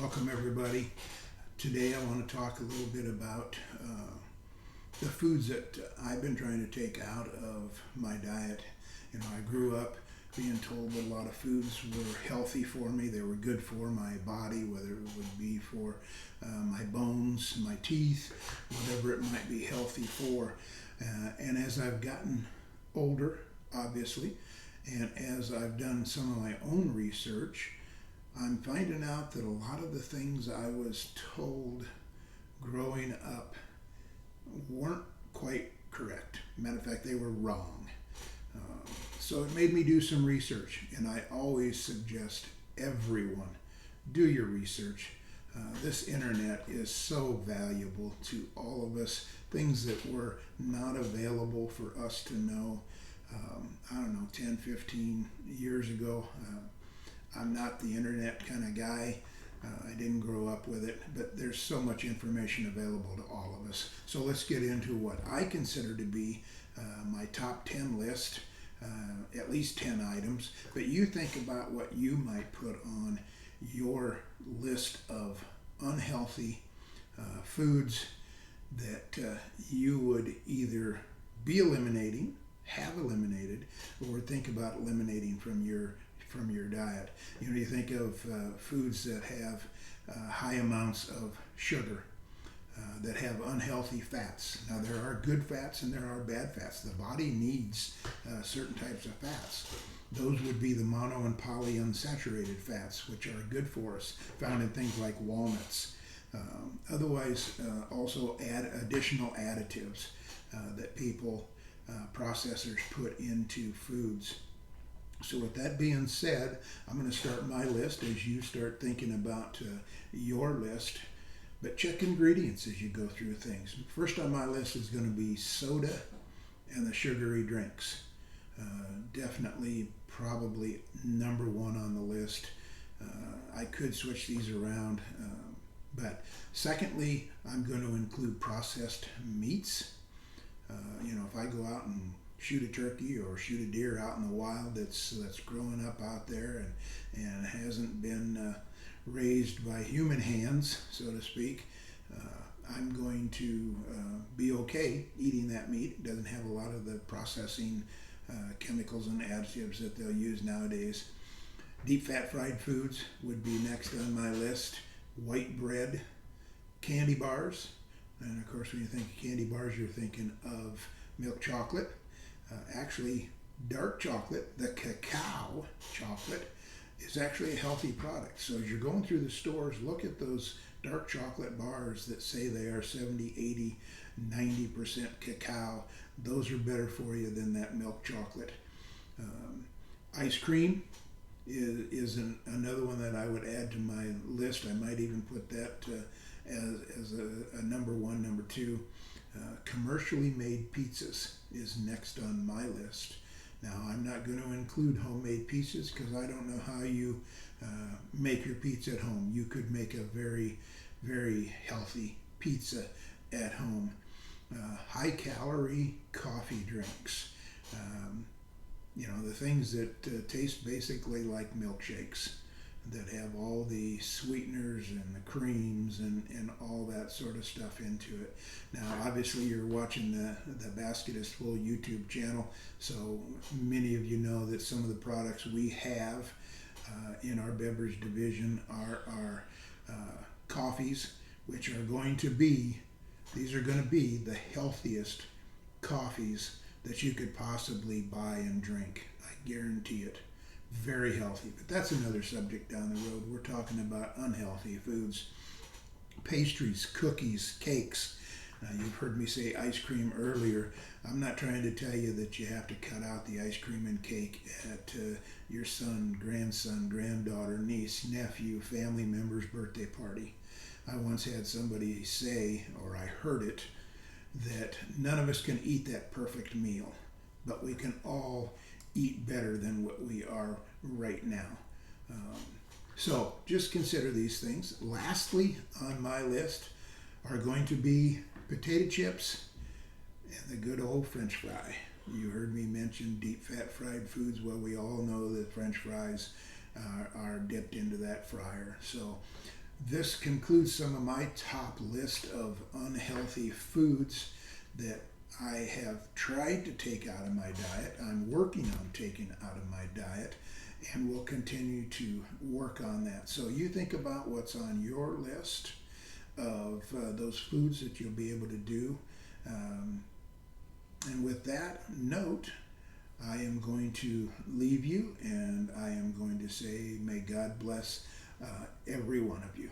Welcome, everybody. Today, I want to talk a little bit about the foods that I've been trying to take out of my diet. I grew up being told that a lot of foods were healthy for me, they were good for my body, whether it would be for my bones, my teeth, whatever it might be healthy for. And as I've gotten older, obviously, and as I've done some of my own research, I'm finding out that a lot of the things I was told growing up weren't quite correct. Matter of fact, they were wrong. So it made me do some research, and I always suggest everyone do your research. This internet is so valuable to all of us. Things that were not available for us to know, I don't know, 10, 15 years ago. I'm not the internet kind of guy. I didn't grow up with it, but there's so much information available to all of us. So let's get into what I consider to be my top 10 list, at least 10 items. But you think about what you might put on your list of unhealthy foods that you would either be eliminating, have eliminated, or think about eliminating from your diet. You think of foods that have high amounts of sugar, that have unhealthy fats. Now, there are good fats and there are bad fats. The body needs certain types of fats. Those would be the mono and polyunsaturated fats, which are good for us, found in things like walnuts. Otherwise, also add additional additives that people, processors, put into foods. So with that being said, I'm going to start my list as you start thinking about your list. But check ingredients as you go through things. First on my list is going to be soda and the sugary drinks. Definitely, probably number one on the list. I could switch these around. But secondly, I'm going to include processed meats. If I go out and shoot a turkey or shoot a deer out in the wild that's growing up out there and hasn't been raised by human hands, so to speak, I'm going to be okay eating that meat. It doesn't have a lot of the processing chemicals and additives that they'll use nowadays. Deep fat fried foods would be next on my list. White bread, candy bars, and of course when you think of candy bars, you're thinking of milk chocolate. Actually, dark chocolate, the cacao chocolate, is actually a healthy product. So as you're going through the stores, look at those dark chocolate bars that say they are 70, 80, 90% cacao. Those are better for you than that milk chocolate. Ice cream is another one that I would add to my list. I might even put that as a number one, number two. Commercially made pizzas is next on my list. Now, I'm not going to include homemade pizzas because I don't know how you make your pizza at home. You could make a very, very healthy pizza at home. High calorie coffee drinks. The things that taste basically like milkshakes, that have all the sweeteners and the creams and all that sort of stuff into it. Now, obviously, you're watching the Basket is Full YouTube channel, so many of you know that some of the products we have in our beverage division are our coffees, which are going to be, these are going to be the healthiest coffees that you could possibly buy and drink. I guarantee it. Very healthy, but that's another subject down the road. We're talking about unhealthy foods. Pastries, cookies, cakes. You've heard me say ice cream earlier. I'm not trying to tell you that you have to cut out the ice cream and cake at your son, grandson, granddaughter, niece, nephew, family member's birthday party. I once had somebody say, or I heard it, that none of us can eat that perfect meal, but we can all eat better than what we are right now. So just consider these things. Lastly on my list are going to be potato chips and the good old French fry. You heard me mention deep fat fried foods. Well, we all know that French fries are dipped into that fryer. So This concludes some of my top list of unhealthy foods that I have tried to take out of my diet. I'm working on taking out of my diet and will continue to work on that. So you think about what's on your list of those foods that you'll be able to do. And with that note, I am going to leave you, and I am going to say, may God bless every one of you.